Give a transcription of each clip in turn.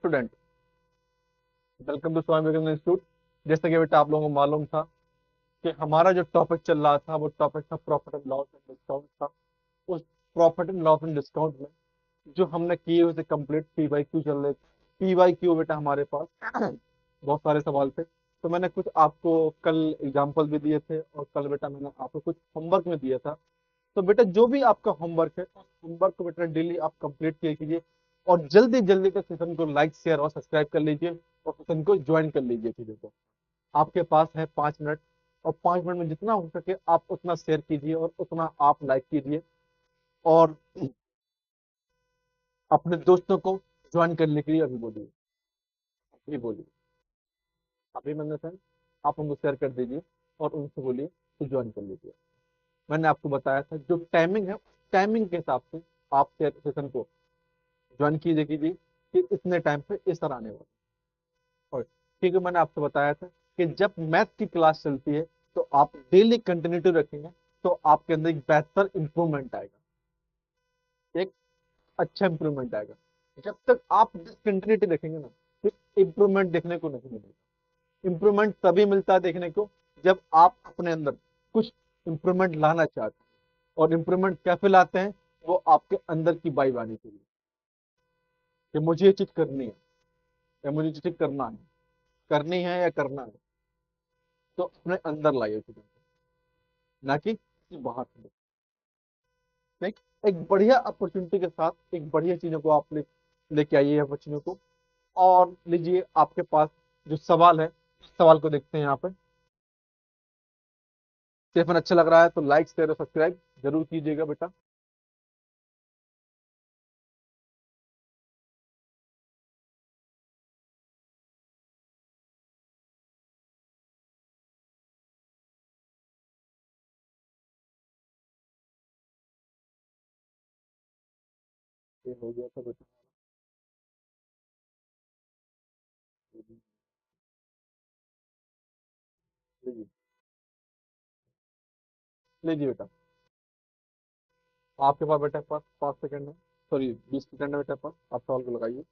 Student, welcome to Swami Vivekananda institute. जैसे कि बेटा आप लोगों को मालूम था कि हमारा जो टॉपिक चल रहा था वो टॉपिक था profit and loss and discount था। उस profit and loss and discount में जो हमने किए हुए थे कंप्लीट पी वाई क्यू चल रहे थे। पी वाई क्यू बेटा हमारे पास बहुत सारे सवाल थे, तो मैंने कुछ आपको कल एग्जाम्पल भी दिए थे और कल बेटा मैंने आपको कुछ होमवर्क में दिया था। तो बेटा जो भी आपका होमवर्क है उस होमवर्क को बेटा डेली आप कंप्लीट किया कीजिए और जल्दी जल्दी के सेशन को लाइक शेयर और सब्सक्राइब कर लीजिए और सेशन को ज्वाइन कर लीजिए। चीजों को आपके पास है 5 मिनट और 5 मिनट में जितना हो सके आप उतना शेयर कीजिए और उतना आप लाइक कीजिए और अपने दोस्तों को ज्वाइन करने के लिए अभी बोलिए, अभी बोलिए, अभी मैंने सर आप उनको शेयर कर दीजिए और उनसे बोलिए तो ज्वाइन कर लीजिए। मैंने आपको बताया था जो टाइमिंग है टाइमिंग के हिसाब से आप शेयर सेशन को ज्वाइन कीजिए कीजिए कि इतने टाइम पे इस तरह आने वाला। और क्योंकि मैंने आपसे बताया था कि जब मैथ की क्लास चलती है तो आप डेली कंटिन्यूटी रखेंगे तो आपके अंदर एक बेहतर इंप्रूवमेंट आएगा, एक अच्छा इंप्रूवमेंट आएगा। जब तक आप डिसकंटिन्यूटी रखेंगे ना फिर इंप्रूवमेंट देखने को नहीं मिलेगा। इंप्रूवमेंट तभी मिलता है देखने को जब आप अपने अंदर कुछ इंप्रूवमेंट लाना चाहते हैं। और इंप्रूवमेंट कैसे लाते हैं, वो आपके अंदर की वाइब आनी चाहिए कि मुझे ये चीज करनी है या मुझे ये चीज करना है, करनी है या करना है। तो अपने अंदर लाइए चीजों को, ना कि बाहर से। एक एक बढ़िया अपॉर्चुनिटी के साथ एक बढ़िया चीजों को आप लेके आइए अपॉर्चुनिटी को। और लीजिए आपके पास जो सवाल है उस सवाल को देखते हैं यहाँ पे। स्टेफन अच्छा लग रहा है तो लाइक शेयर और सब्सक्राइब जरूर कीजिएगा बेटा। ये हो गया था बेटा। लीजिए, लीजिए बेटा। आपके पास बेटा 5 सेकंड है, सॉरी 20 सेकंड है बेटा पास, आप सवाल को लगाइए।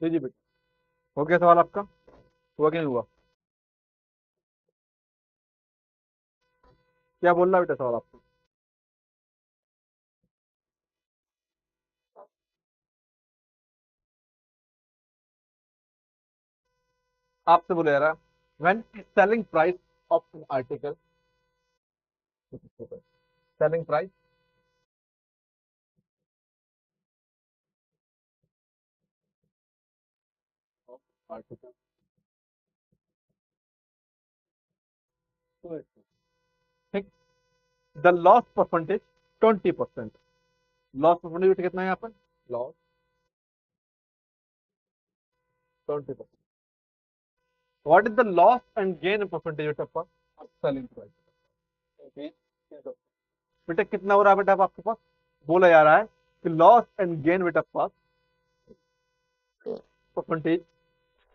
लीजिए बेटा, हो गया सवाल आपका, हुआ कि नहीं हुआ? क्या बोल रहा है बेटा सवाल आपका? आपसे बोला जा रहा है when selling price of an article, selling price of article, ठीक, the loss percentage 20%। Loss percentage कितना है यहाँ पर? Loss 20%। What is the loss and gain percentage of selling price? बेटा कितना हो रहा है बेटा अब आपके पास? बोला जा रहा है कि लॉस एंड गेन बेटा पास परसेंटेज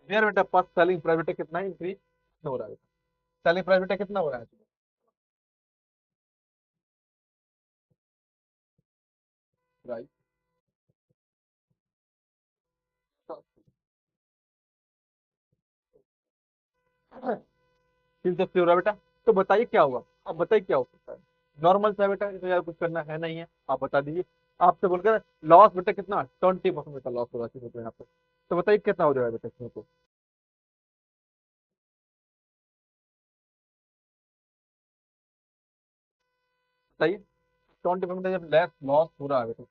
देयर बेटा पास सेलिंग प्राइस बेटा कितना इंक्रीज हो रहा है? सेलिंग प्राइस बेटा कितना हो रहा है? प्राइस 380 हो रहा है बेटा। तो बताइए क्या होगा, अब बताइए क्या हो सकता है? नॉर्मल सा है बेटा, इसमें यार कुछ करना है नहीं है, आप बता दीजिए। आपसे बोलकर लॉस बेटा कितना 20% बेटा लॉस होगा चीजों को यहाँ पे। तो बताइए कितना हो जाएगा बेटा इसमें को? बताइए 20% जब लैस लॉस हो रहा है बेटा,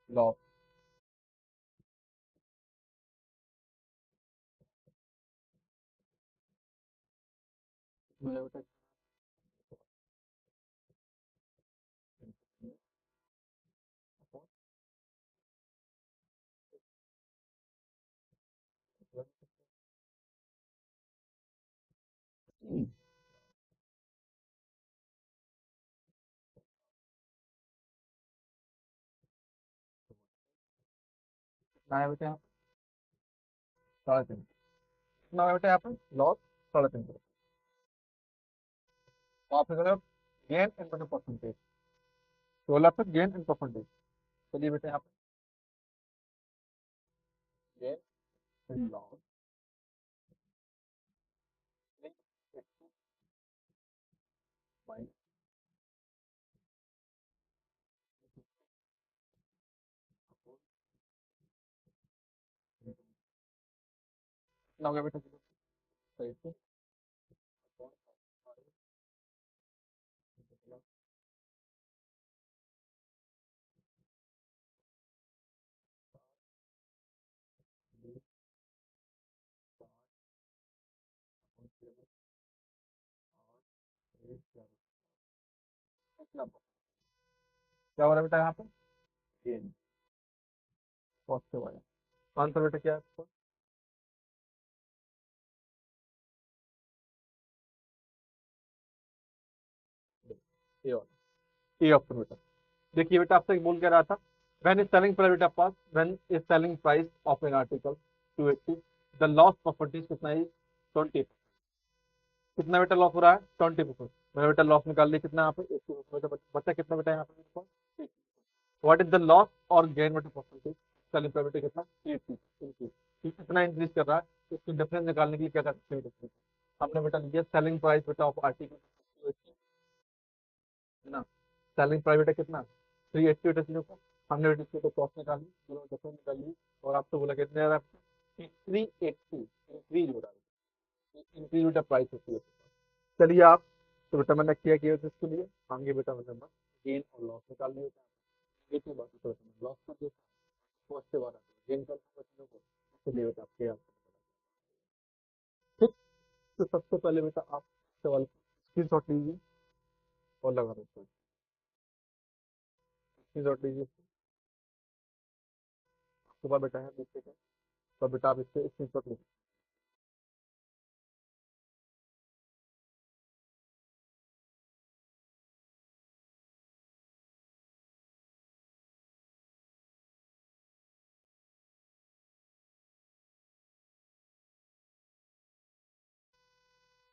लॉस। बेटा कितना है बेटा यहाँ पे? 3.5। कितना है बेटा यहाँ पे लॉस? 3.5। तो आप अगर गेन इन परसेंटेज, तो बोला आपका गेन इन परसेंटेज। चलिए बेटा यहाँ पे गेन इन लॉस माइनस कितना हो गया बेटा? सही से क्या हो रहा है बेटा यहाँ पे? गेन पॉजिटिव आया। आंसर बेटा क्या है आपका? ए वाला, ए ऑप्शन बेटा। देखिए बेटा आपसे बोल क्या रहा था, व्हेन इज सेलिंग प्राइस बेटा पास, when is selling price of an article 280, the loss percentage कितना है? 20। कितना बेटा लॉस हो रहा है? 20%। मैंने बेटा लॉस निकाल लिया कितना यहाँ पे? 80%। बचा कितना बेटा यहाँ पे? व्हाट इज द लॉस और गेन बेटा परसेंटेज सेलिंग प्राइस बेटा कितना? 80 इंक्रीज। कितना इंक्रीज कर रहा है? इसकी डिफरेंस निकालने के लिए क्या कर सकते हैं difference? हमने बेटा लिया सेलिंग प्राइस बेटा ऑफ आर्टिकल ना, सेलिंग प्राइस बेटा कितना? 380 बेटा चीजों को हमने बेटा इसको कॉस्ट निकाली, दोनों डिफरेंस निकाली, और आपको बोला कितने आ रहा है? 380 इंक्रीज हो रहा है, इंक्रीज बेटा प्राइस होती है। चलिए आप, तो बेटा मैंने किया कि इसके लिए आगे बेटा मैंने बस गेन और लॉस निकाल लिया था। एक ही बात तो लॉस कर दिया, पॉजिटिव आ रहा है, गेन कर दिया चीजों को। चलिए बेटा आपके आप, ठीक। तो सबसे पहले बेटा आप सवाल स्क्रीन शॉट लीजिए और लगा दो, स्क्रीन शॉट लीजिए। आपके पास बेटा है देखते हैं, तो बेटा आप इससे स्क्रीन शॉट लीजिए।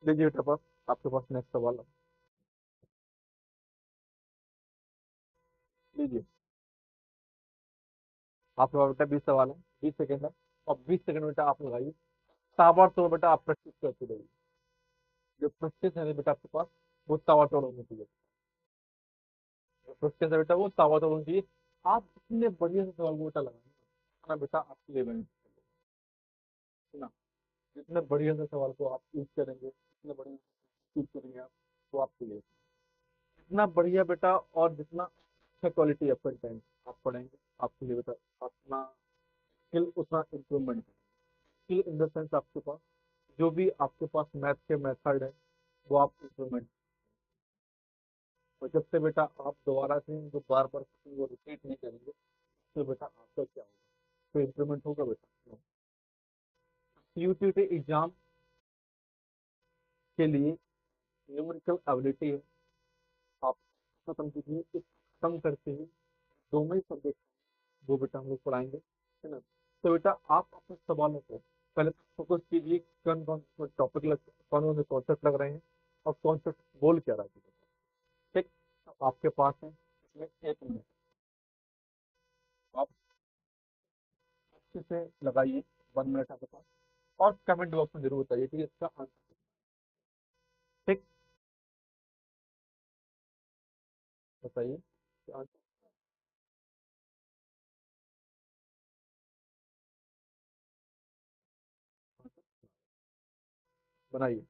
लीजिए बेटा पास, आपके पास नेक्स्ट सवाल है, लीजिए। आपके पास बेटा 20 सवाल है, 20 सेकेंड है, और 20 सेकेंड बेटा आप लगाइए। ताबड़तोड़ बेटा आप प्रैक्टिस करते रहिए। जो प्रैक्टिस है बेटा आपके पास, वो ताबड़तोड़ होनी चाहिए। जो प्रैक्टिस है बेटा वो ताबड़तोड़ होनी चाहिए। आप जितने बढ़िया से सवाल को बेटा लगाएंगे ना बेटा आपके लिए बेनिफिट है ना। जितने बढ़िया से सवाल को आप यूज करेंगे, जितने बढ़िया यूज करेंगे आप, वो आपके लिए जितना बढ़िया बेटा, और जितना अच्छा क्वालिटी ऑफ कंटेंट आप पढ़ेंगे, आपके लिए बेटा अपना स्किल उतना improvement. Skill in the sense आपके पास जो भी आपके पास मैथ के मेथड है, वो आप इम्प्रूवमेंट। और जब से बेटा आप दोबारा से जो बार बार वो रिपीट नहीं करेंगे, तो बेटा आपका क्या होगा? तो इम्प्रूवमेंट होगा बेटा। यूटीटी एग्जाम के लिए न्यूमेरिकल एबिलिटी है, आप खत्म कीजिए, इस खत्म करते ही दो में सब्जेक्ट वो बेटा हम लोग पढ़ाएंगे, है ना। तो बेटा आप अपने सवालों को पहले फोकस कीजिए, कौन कौन से टॉपिक लग, कौन कौन से कॉन्सेप्ट लग रहे हैं, और कॉन्सेप्ट बोल क्या रहा है, ठीक। तो आपके पास है इसमें 1 मिनट, आप अच्छे से लगाइए। 1 मिनट आपके पास, और कमेंट बॉक्स में जरूर बताइए कि इसका आंसर, ठीक। बताइए कि आंसर बनाइए।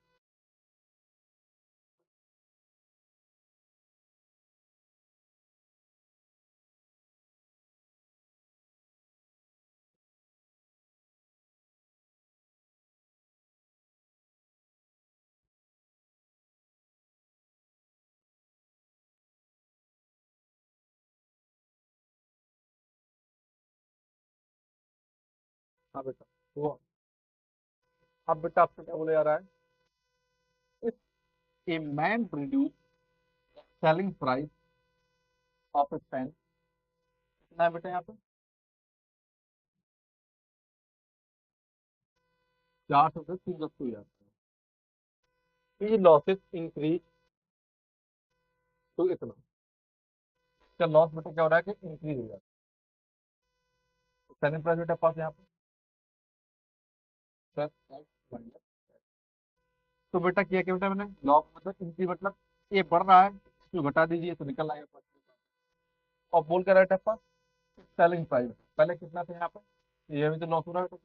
हाँ बेटा, वो अब बेटा आपसे क्या बोला जा रहा है, if a man reduce selling price of a pen, कितना है बेटा यहाँ पे, 400 से 310 हो जाता है, ये लॉसेस इंक्रीज तो इतना, इसका लॉस बेटा क्या हो रहा है कि इंक्रीज हो जाता है, सेलिंग प्राइस बेटा पास यहाँ पे प्लस एक्स माइनस, तो बेटा क्या किया बेटा मैंने, लॉस मतलब इंक्रीज मतलब ये बढ़ रहा है, इसको घटा दीजिए तो निकल आएगा, और बोल कर रहा है सेलिंग प्राइस पहले कितना था यहाँ पे, ये भी तो लॉस हो रहा है, तो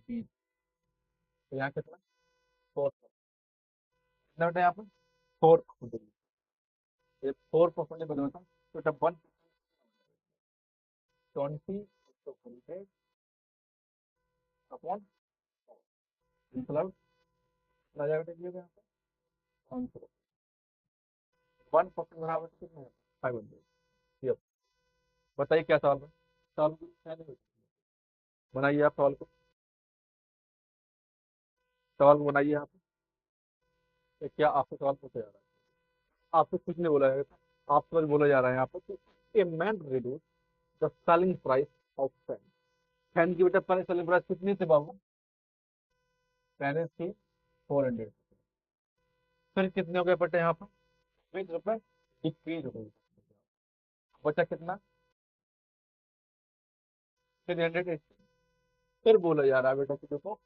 20, तो यहाँ कितना 4, कितना बेटा यहाँ पे 4%, ये 4% बदल था, तो बेटा 120 100 अपॉन मतलब कितना जाएगा बेटा, यहाँ पे 500, 1% बराबर कितना है 500। ये बताइए क्या सवाल है, सवाल को क्या नहीं, बनाइए आप सवाल को बनाइए आप, ये क्या आपसे सवाल पूछा जा रहा है, आपसे कुछ नहीं बोला जाएगा, आपसे बस बोला जा रहा है यहाँ पर कि a man reduce the selling price of pen, pen की बेटा पहले सेलिंग प्राइस कितनी थी बाबू, पहले थी 400, फिर कितने हो गए बेटा यहाँ पर 20 रुपए डिक्रीज हो गई, बचा कितना 380, फिर बोला जा रहा है बेटा कि देखो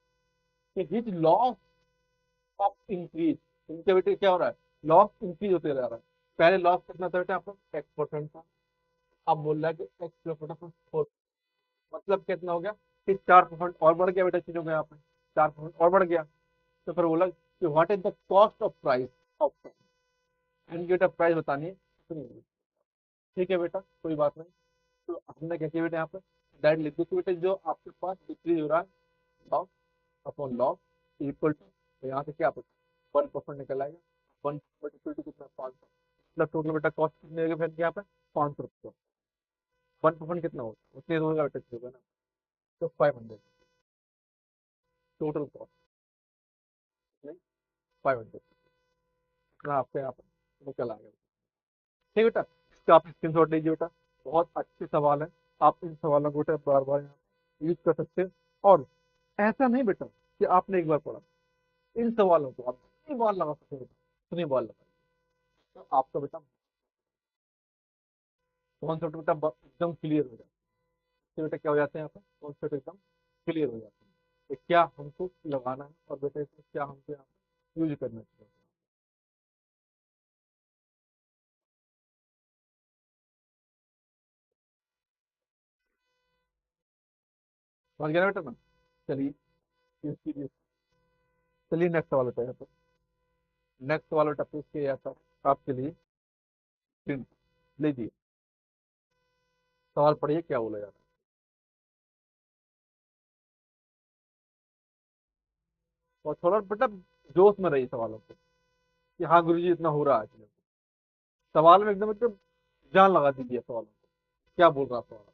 कि हिज लॉस ऑफ इंक्रीज, इनके बेटे क्या हो रहा है, लॉस इंक्रीज होते जा रहा है, पहले लॉस कितना था बेटा आपको X% था, अब बोल रहा है कि X+4, मतलब कितना हो गया कि 4% और बढ़ गया बेटा चीजों का, यहाँ पे 4% और बढ़ गया, तो फिर बोला कि what is the cost of price of and बेटा प्राइस बतानी है, सुनिए। ठीक है बेटा कोई बात नहीं, तो हमने क्या किया बेटा यहाँ पे डायरेक्ट लिख दो कि बेटा जो आपके पास डिक्रीज हो रहा है loss upon loss equal to, तो यहाँ से क्या 1% निकल आएगा, 1 टू कितना 500, मतलब टोटल बेटा कॉस्ट कितने होगा फिर यहाँ पे 500 रुपये, 1% कितना होगा उतने होगा बेटा चीज़ होगा ना, तो 500 टोटल कॉस्ट, नहीं 500 इतना आपके यहाँ पे निकल आएगा। ठीक बेटा, इसका आप स्क्रीन शॉट लीजिए बेटा, बहुत अच्छे सवाल है, आप इन सवालों को बेटा बार बार यूज कर सकते हैं, और ऐसा नहीं बेटा कि आपने एक बार पढ़ा, इन सवालों को आप कितनी बार लगा सकते हैं बेटा, कितनी बार लगा, तो आपका बेटा कॉन्सेप्ट बेटा एकदम क्लियर हो जाता है, तो बेटा क्या हो जाते हैं यहाँ पे कॉन्सेप्ट एकदम क्लियर हो जाते हैं कि क्या हमको लगाना है और बेटा इसमें क्या हमको यहाँ पे यूज करना चाहिए, समझ गया ना बेटा ना, चलिए इसकी चलिए नेक्स्ट सवाल बेटा यहाँ पे, नेक्स्ट सवाल बेटा पूछ के आता आपके लिए, स्क्रीन लीजिए, सवाल पढ़िए क्या बोला जा रहा है, और थोड़ा बेटा जोश में रहिए सवालों को, कि हाँ गुरु जी इतना हो रहा है चीज़ों को। सवाल में एकदम एकदम जान लगा दीजिए सवालों को, क्या बोल रहा सवाल,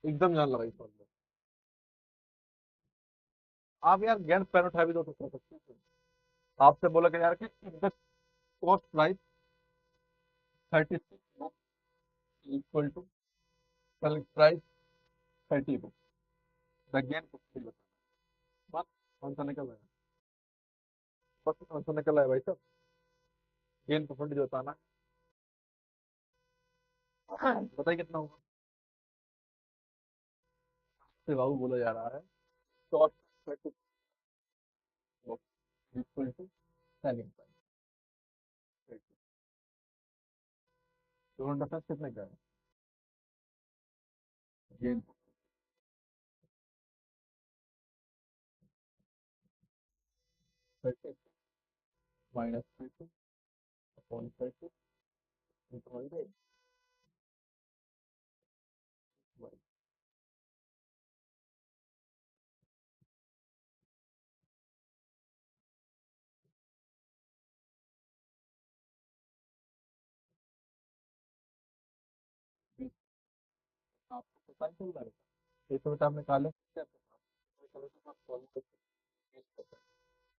एकदम जान लगाइए सवाल में, आप यार ज्ञान पेन उठा भी दो तो कर सकते हैं, आपसे बोला कि यार कि the cost price 36 equal to selling price 30 book, the gain बस आंसर निकल रहा है, बस आंसर निकल रहा है भाई साहब, गेन परसेंटेज होता है ना, बताइए कितना होगा, से बाबू बोला जा रहा है cost equal to selling price, दोनों डिफरेंस कितने का है, गेन 30 माइनस 30 अपॉन 30 इंटू 100, आपको पता चल रहा है, ये तो बेटा आपने काले आपके पास, तो चलो तो आप सॉल्व कर सकते हैं।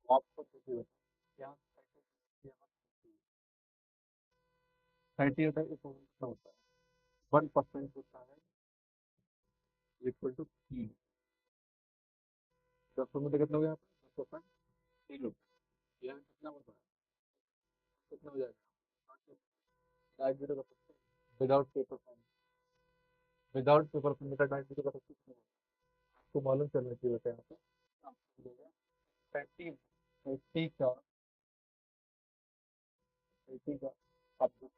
आपको देखिए बेटा यहाँ 30 होता है, इस कितना होता है, 1% होता है इक्वल टू 3। 10% कितना हो गया, 10%, 3 रुपये, यहाँ कितना होता है, कितना हो जाएगा, डाइट जीरो का सकते हैं without paper pen, without paper pen का डाइट जीरो का सकते हैं। आपको मालूम चलना चाहिए बेटा यहाँ पे आपको मिलेगा 30, 80 का, 80 का आपको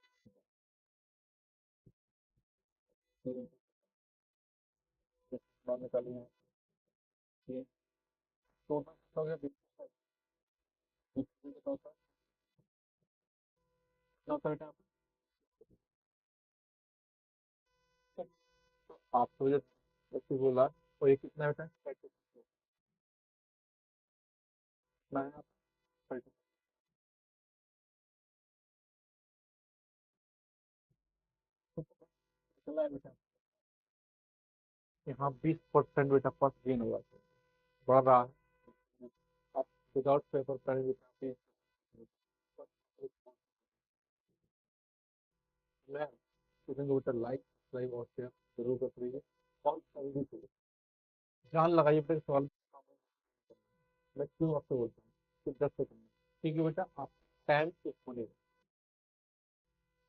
निकालिए यहाँ पे, टोटल कितना हो गया, 20%, 20% कितना होता है, कितना होता है बेटा, तो आपको जो जैसे बोला, और ये कितना बेटा, 30, कितना है आप, 30, चला है बेटा, यहाँ 20% बेटा फर्स्ट गेन हुआ है, बढ़ रहा है। आप विदाउट पेपर पेन बेटा मैं स्टूडेंट को बेटा लाइक सब्सक्राइब और शेयर जरूर कर रही है, और जल्दी से जान लगाइए बेटा सवाल। मैं क्यों आपसे बोलता हूँ कि 10 सेकंड में, क्योंकि बेटा आप टाइम एक होने,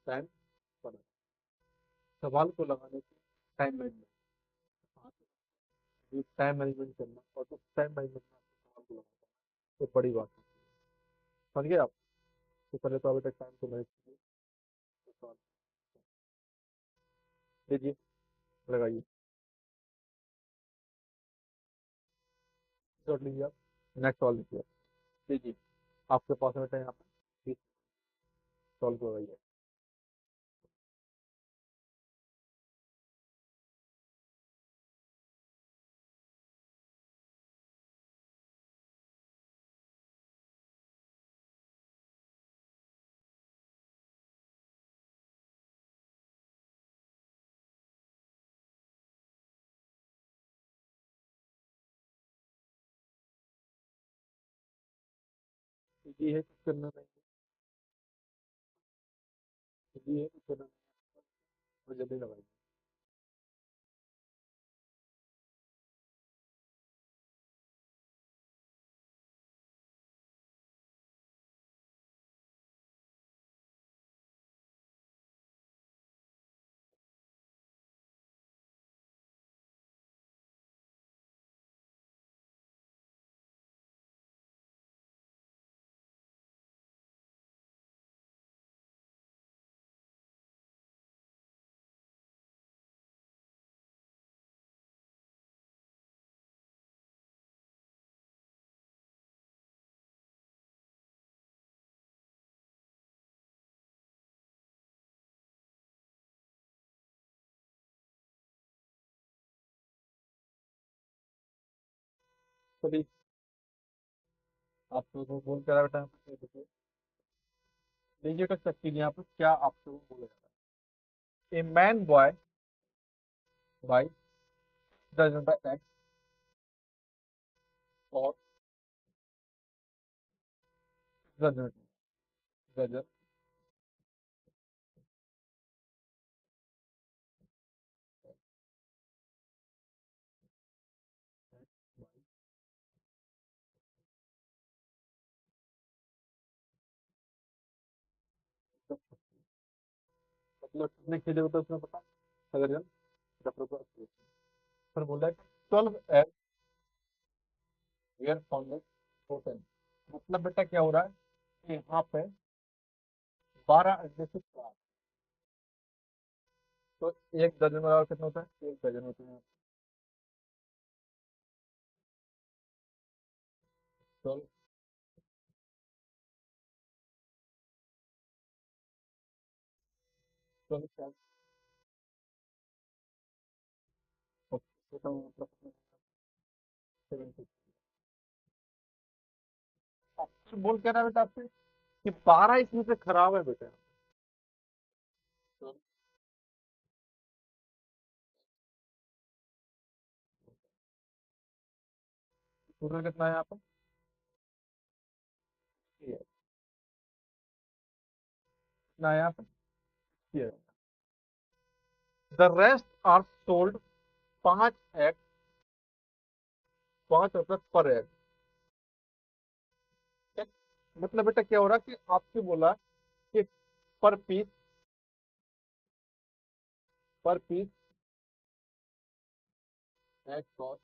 टाइम बना, सवाल को लगाने से टाइम मैनेजमेंट, टाइम मैनेजमेंट करना, और उस टाइम मैनेजमेंट में आपको सवाल को लगाना, ये बड़ी बात है। समझ गए आप, तो पहले तो आप बेटा टाइम को मैनेज कीजिए, तो सवाल लीजिए, लगाइए, शॉट लीजिए आप, नेक्स्ट सवाल लीजिए आप, लीजिए, आपके पास में बेटा यहाँ पे सॉल्व को लगाइए। इजी है, कुछ करना नहीं, इजी है, कुछ करना नहीं, और जल्दी लगाइए। चलिए, आप लोगों को फोन करा बेटा, लीजिए कर सकती है यहाँ पर क्या आपसे वो बोला जा रहा है, a man boy by dozen by x और डजन, डजन मतलब कितने खेले होते हैं उसमें पता, अगर जन 10 रुपये, फिर बोला 12 एग वेयर फाउंडेड टोटल, मतलब बेटा क्या हो रहा है कि यहाँ पे 12 अंडे से 4, तो एक दर्जन बराबर कितना होता है, एक दर्जन होता है, 12, 12 मतलब 70, बोल क्या रहा है बेटा आपसे कि 12 इसमें से खराब है बेटा, तो टोटल कितना है यहाँ पर? कितना है यहाँ पर? The rest are sold 5 egg, 5 रुपए पर एग। मतलब बेटा क्या हो रहा है कि आपसे बोला कि पर पीस, पर पीस एग कॉस्ट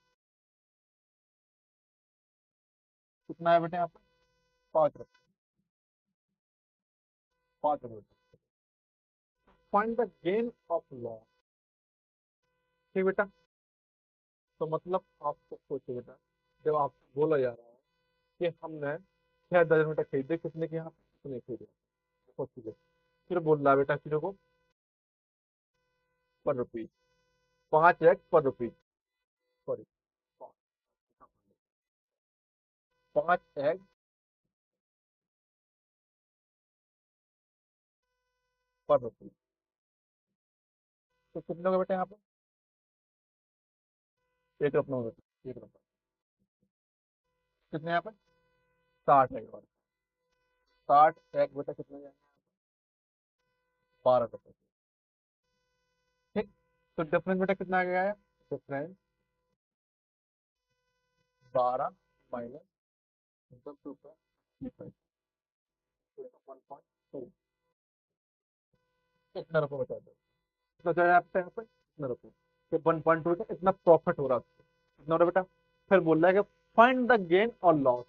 कितना है बेटा यहाँ पर? 5 रुपए, 5 रुपए। Find the gain of loss. ठीक बेटा, तो मतलब आपको सोचिए बेटा, जब आपको बोला जा रहा है कि हमने 6 दर्जन बेटा खरीदे, कितने के यहाँ पे? कितने खरीदे? सोचिए। फिर बोल रहा है बेटा किलो को पर रुपीज, 5 एग पर रुपीज, सॉरी, 5 एग पर रुपीज। तो कितने का बेटा यहाँ पे? 1 रुपये में बेटा, 1 रुपये। कितने यहाँ पे? 60 एग और 60 एग बेटा कितने जाएंगे? 12 रुपए। ठीक, तो डिफरेंस बेटा कितना आ गया है? डिफरेंस 12 माइनस 10 रुपये, 1.2, इतना रुपये बचा दो। कितना जाए आपका यहाँ पे? इतना रुपये, कि 1.2 का इतना प्रॉफिट हो रहा है आपको। कितना हो रहा है बेटा? फिर बोल रहा है कि फाइंड द गेन और लॉस।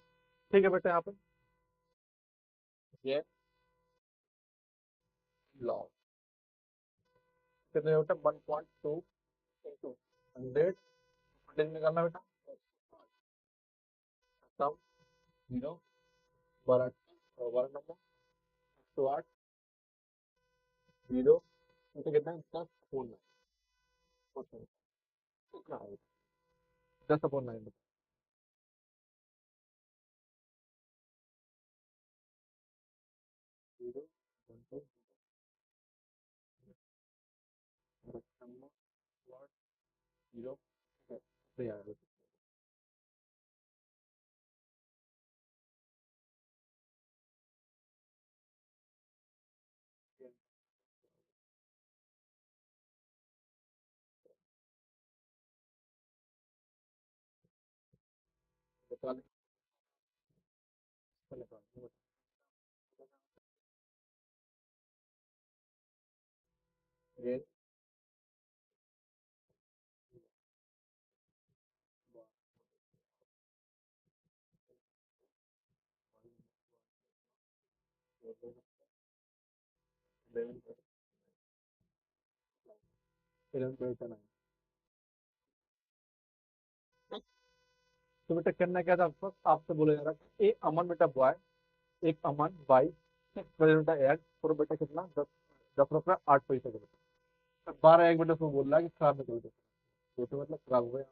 ठीक है बेटा, यहाँ पे गेन लॉस कितने बेटा? 1.2 इंटू 100, 100 निकालना बेटा, तब 0, 12 नंबर, 108, 0, कितना है? 10/9, कितना है? 10/9। 0, 1, 2, 0, तो यार बता दें, चलो बता दें। 11/9। तो बेटा करना क्या था आपको? आपसे बोला जा रहा है ए अमन बेटा बॉय, एक अमन बाई, बेटा एग और बेटा कितना? 10 10 रुपये 8 पैसे का बेटा। 12 एग बेटा उसमें बोल रहा है कि खराब निकल गए, तो मतलब खराब हो गया।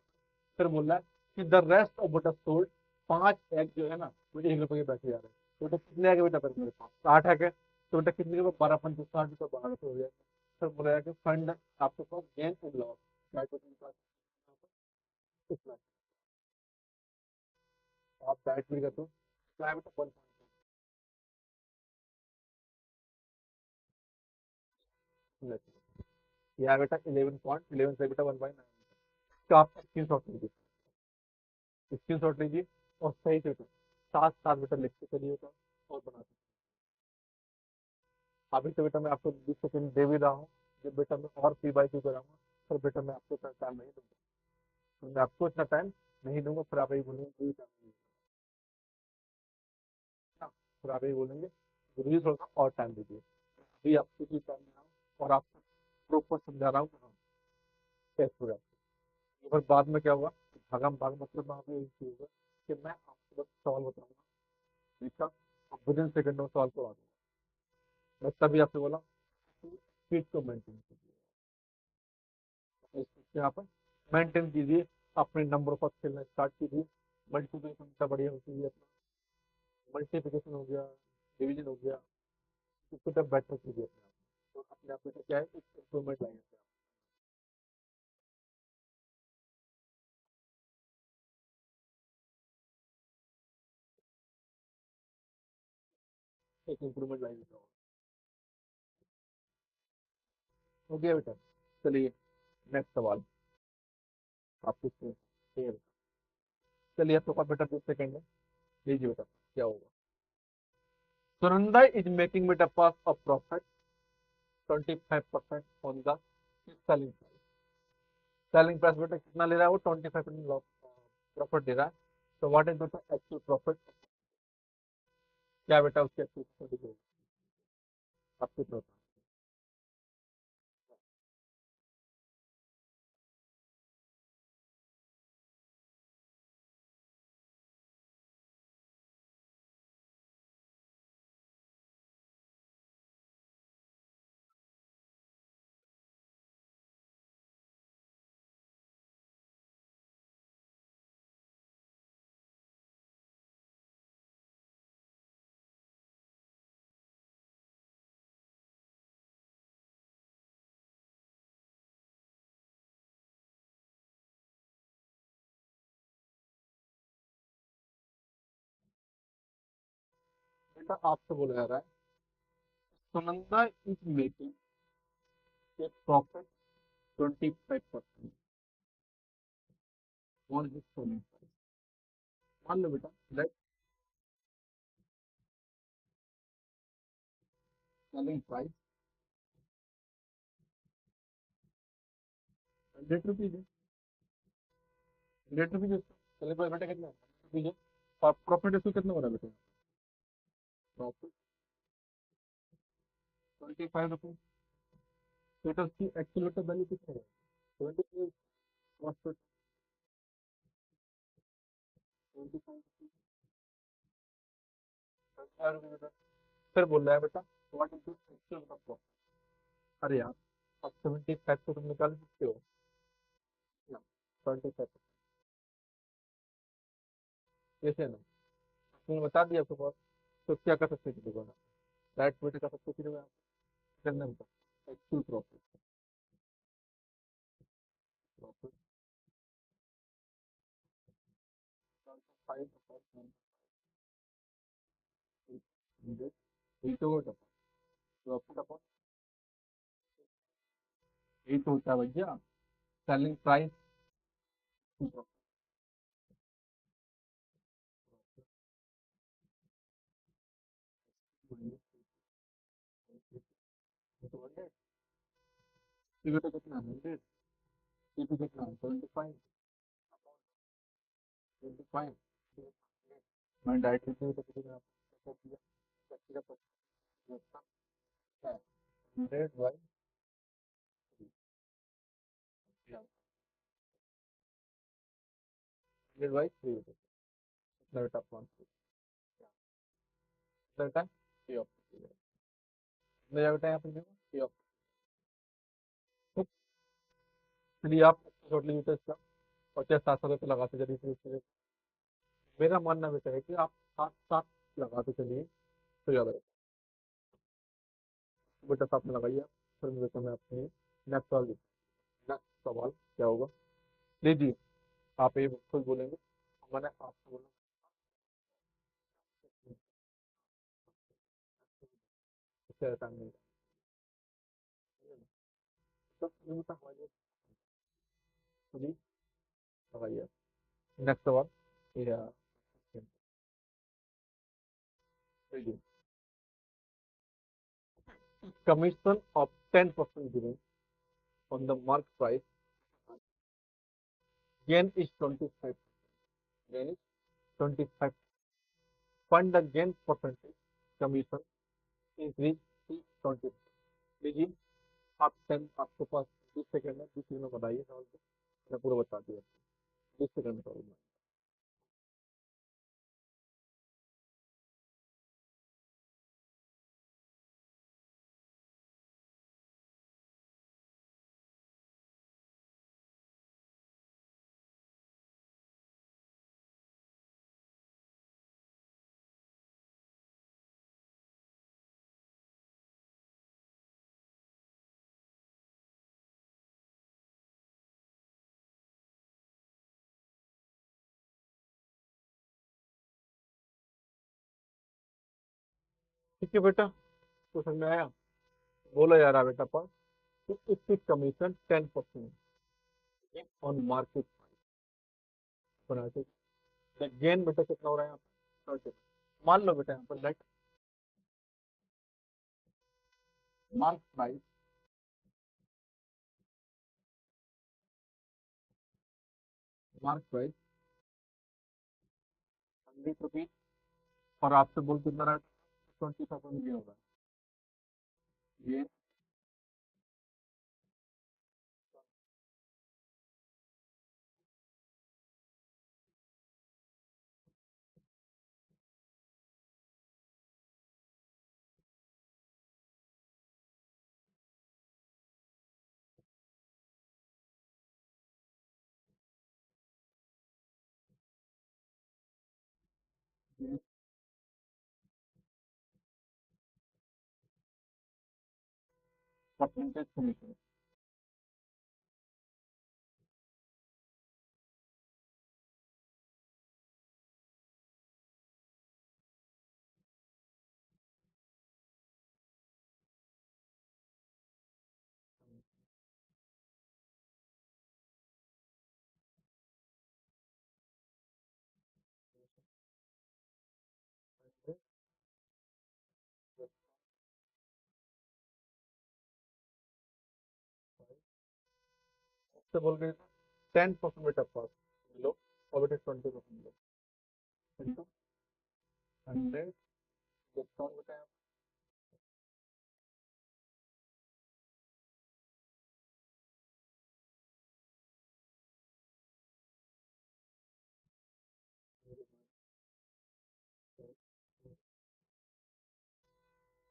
फिर बोल रहा है कि द रेस्ट ऑफ बेटा सोल्ड, 5 एग जो है ना वो 1 रुपए के बैठे जा रहे हैं। तो बेटा कितने आ गए बेटा? मेरे पास 8 एग है, तो बेटा कितने के? 12×5 = 60, 12 रुपये हो गया। फिर बोला कि फंड आपके पास गेन एंड लॉस, कितना? आप डाइट भी करते हो, क्या है बेटा? 1। यह है बेटा 11.11 से बेटा 1/9। तो आप स्क्रीन शॉट लीजिए और सही से साथ साथ बेटा लिखते चलिए बेटा और बनाते। अभी तो बेटा मैं आपको 20 सेकंड दे भी रहा हूँ, जब बेटा मैं और P/Q कराऊंगा, पर बेटा मैं आपको इतना टाइम नहीं दूंगा। तो मैं आपको इतना टाइम नहीं दूंगा, फिर आप यही बोलेंगे कोई टाइम नहीं दूंगा। फिर आप यही बोलेंगे गुरु जी थोड़ा सा और टाइम दीजिए। अभी आपको भी टाइम दे रहा हूँ और आपको प्रॉपर समझा रहा हूँ टेस्ट हो जाता है। पर बाद में क्या हुआ? भागम भाग मतलब वहाँ पे यही होगा कि मैं आपको बस सवाल बताऊंगा, ठीक है? आप विदिन सेकंड में सवाल को आ दूंगा। मैं तभी आपसे बोला स्पीड को मेंटेन कीजिए, यहाँ पर मेंटेन कीजिए, अपने नंबर पर खेलना स्टार्ट कीजिए। मल्टीप्लिकेशन इतना बढ़िया होती है अपना, मल्टीप्लिकेशन हो गया, डिवीजन हो गया, इसको तब बेटर कीजिए अपने आप में। तो अपने आप में क्या है, एक इम्प्रूवमेंट लाएंगे। एक इम्प्रूवमेंट लाइए होगा। हो गया बेटा। चलिए नेक्स्ट सवाल आप पूछते हैं। ठीक है। चलिए आपको का बेटा 2 सेकंड है। लीजिए बेटा क्या होगा। सुनंदा इज मेकिंग बेटा पास of profit 25% on the selling price. Selling price बेटा कितना ले रहा है वो 25% प्रॉफिट दे रहा है। तो व्हाट इज बेटा एक्चुअल प्रॉफिट। क्या बेटा उसकी एक्चुअल प्रॉफिट आपको पता। बेटा आपसे बोला जा रहा है Sunanda is making a profit 25% on his selling price. मान लो बेटा लेट सेलिंग प्राइस 100 रुपीज है। 100 रुपीज सेलिंग प्राइस बेटा कितना है 100 रुपीज है। और प्रॉफिट इसको कितना हो रहा है बेटा। Profit 25 rupees. बेटा उसकी एक्चुअल बेटा वैल्यू कितनी है 25। प्रॉफिट 25 रुपीज बेटा। फिर बोल रहा है बेटा what is the actual profit. अरे यार आप 75 को तुम निकाल सकते हो ना। 25 कैसे ना तुमने बता दिया आपके पास। तो क्या कर सकते थे देखो ना। डायरेक्ट बेटे कर सकते थे आप करना होता एक्चुअल प्रॉफिट। प्रॉफिट 5 यही तो होता प्रॉफिट अपॉन यही तो होता है भैया सेलिंग प्राइस। तो कितना 100 तो कितना 25 25 मैं डायरेक्ट लिखने तो कितना 100 बाई 100/3 इतना बेटा अपॉन बेटा ये ऑप्शन मेरा बेटा यहाँ पर देखो ये ऑप्शन। चलिए आप शॉर्ट लीजिए इसका और चाहे 700 रुपये लगाते चलिए फिर मेरा मानना बेटा है कि आप 7 7 लगाते चलिए तो ज़्यादा बेटा। बेटा साथ में लगाइए आप। फिर मुझे समय अपने नेक्स्ट सवाल नेक्स्ट सवाल क्या होगा। लीजिए आप ये खुद बोलेंगे मैंने आपको बोला इससे टाइम नहीं है। तो ये बता हमारे खुद लगाइए नेक्स्ट सवाल या commission of 10% given on the mark price. Gain is 25. Gain is 25. Find the gain percentage commission is reached to 20. लीजिए आप 10 आपके पास 20 सेकंड है 20 में बताइए सवाल को मैं पूरा बता दिया 20 सेकंड में। ठीक है बेटा, तो समझ में आया। बोला जा रहा है बेटा पर इसकी commission 10% on market price. Gain बेटा कितना हो रहा है यहाँ पर 30। मान लो बेटा यहाँ पर let mark price, mark price 100 rupees, और आपसे बोल कितना रहा 20,000 गेन होगा। Gain percentage commission. उससे बोल के 10% बेटा पास लो, और बेटा 20% लो इंटू 100 डिस्काउंट बेटा।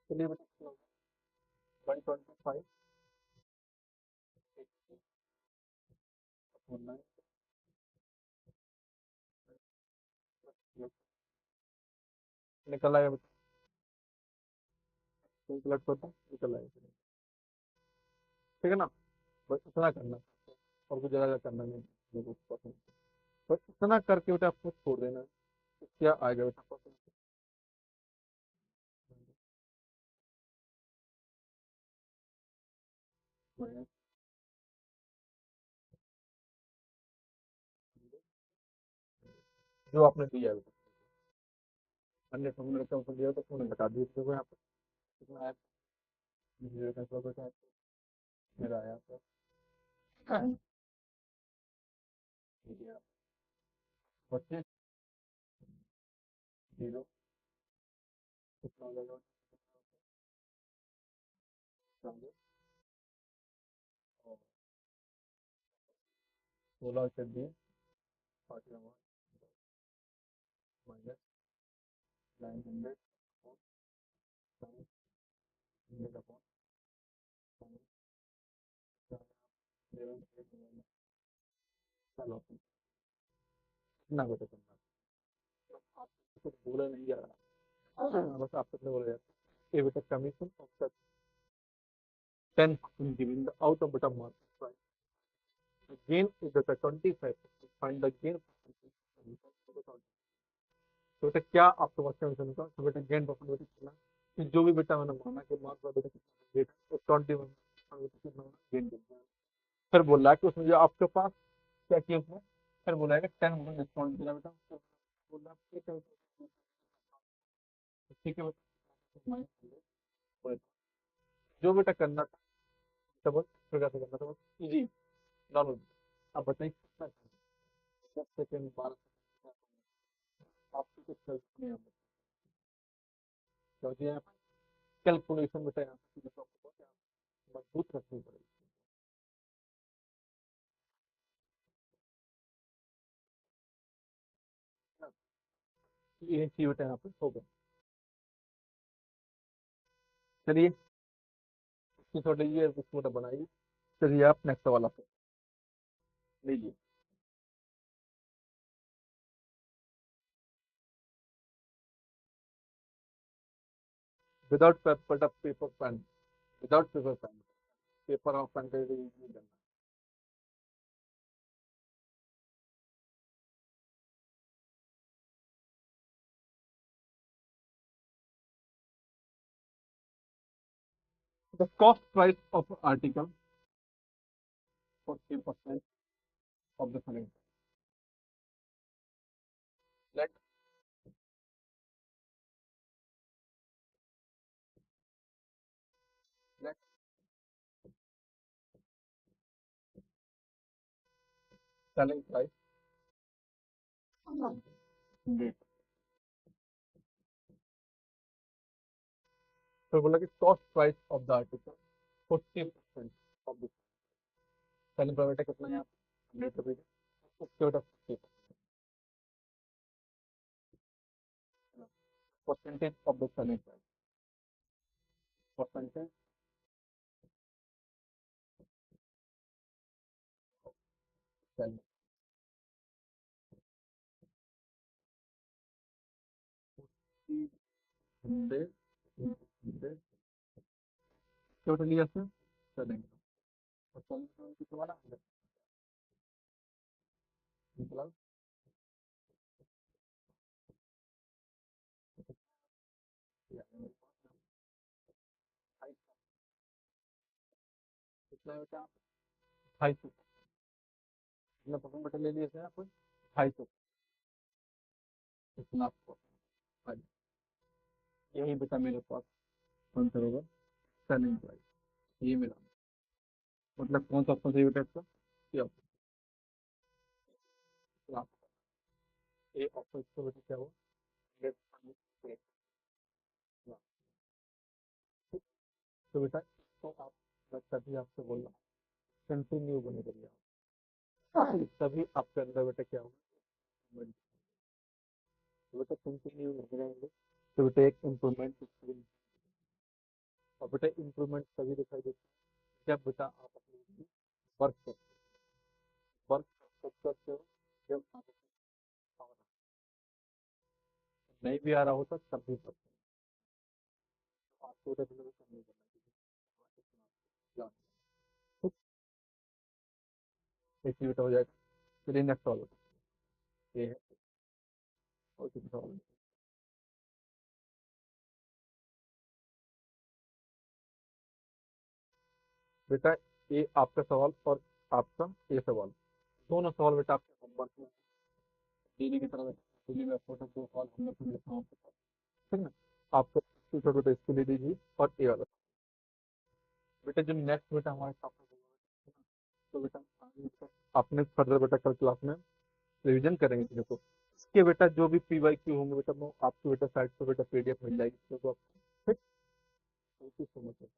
चलिए बेटा 125 निकल आएगा बेटा, कैलकुलेट करता हूँ, निकल आएगा। ठीक है ना, बस इतना करना, और कुछ ज़्यादा करना नहीं है, बस इतना करके बेटा आपको छोड़ देना है। तो क्या आएगा बेटा परसेंट। जो आपने दिया है बेटा, अन्य समूह रकम को दिया तो उन्होंने बता दिया, देखो यहाँ पर कितना आया, 0.1 बेटा मेरा आया था। हाँ। ठीक है, 25 0 कितना हो जाएगा, समझे? और 16 से 20 41 माइनस 900 100 अपॉन चलो इतना बेटा करना, कुछ बोला नहीं जा रहा, बस आपसे बोला जाता है ये बेटा commission of 10% giving the out of beta market price. The gain is at 25%. Find the gain percentage. तो बेटा क्या आप समझते हैं मिशन का, तो बेटा गेन परसेंट बेटा कितना, कि जो भी बेटा मैंने माना कि मार्क का बेटा कितना गेन, तो 21 कितना गेन करना है। फिर बोला कि उसमें जो आपके पास क्या किया उसने, फिर बोला है कि 10% डिस्काउंट दिया बेटा, तो बोला ठीक है ठीक है बेटा, जो बेटा करना था तब फिर कैसे करना था, बस इजी नॉर्मल। अब बताइए कितना 10 सेकेंड 12 सेकेंड आपको कुछ हेल्प नहीं है, क्योंकि यहाँ कैलकुलेशन बेटा यहाँ पे आपको बहुत मजबूत रखनी पड़ेगी। ये चीज बेटा यहाँ पे हो गया। चलिए इसकी थोड़ी ये इसको बनाइए। चलिए आप नेक्स्ट वाला पे लीजिए। Without paper paper pen, without paper pen, paper और पेन का यूज नहीं करना। The cost price of article 40% of the selling. Let let selling price date. फिर बोला कि cost price of the article 40% of the selling price बेटा कितना है यहाँ पे 100 रुपये का, उसके बेटा 50 percentage of the selling price. Percentage selling 100 total लिया से सेलिंग और सेलिंग प्राइस कितना वाला 100 मतलब कितना बेटा 250 कितना परसेंट बेटा ले लिए थे आप 250 इतना आपको यही बेटा मेरे पास आंसर होगा सेलिंग प्राइस। ये मेरा मतलब कौन सा ऑप्शन सही बेटा इसका ये ऑप्शन ए ऑप्शन इसका बेटा क्या हुआ 100। तो बेटा इसको आप मैं तभी आपसे बोल रहा हूँ कंटिन्यू बने करिए आप तभी आपके अंदर बेटा क्या होगा तो बेटा कंटिन्यू नहीं रहेंगे तो बेटा एक इम्प्रूवमेंट और बेटा इम्प्रूवमेंट तभी दिखाई देता है जब बेटा आप अपनी वर्क वर्क कब करते हो जब आपको नहीं भी आ रहा होता तब भी करते हो आपको बेटा बिल्कुल कम नहीं करना चाहिए एक बेटा हो जाएगा फिर नेक्स्ट सवाल ये है और किसी सवाल बेटा ये आपका सवाल और आपका ये सवाल दोनों सवाल बेटा आपके होमवर्क में डेली की तरह डेली में फोटो दो सवाल होमवर्क में लिखना आपके पास ठीक ना आपको छोटा छोटा इसको ले दीजिए और ये वाला बेटा जो नेक्स्ट बेटा हमारे साथ तो बेटा आपने फर्दर बेटा कल क्लास में रिवीजन करेंगे चीजों को इसके बेटा जो भी PYQ होंगे बेटा वो आपको बेटा साइट पर बेटा PDF मिल जाएगी तो आप ठीक थैंक यू सो मच।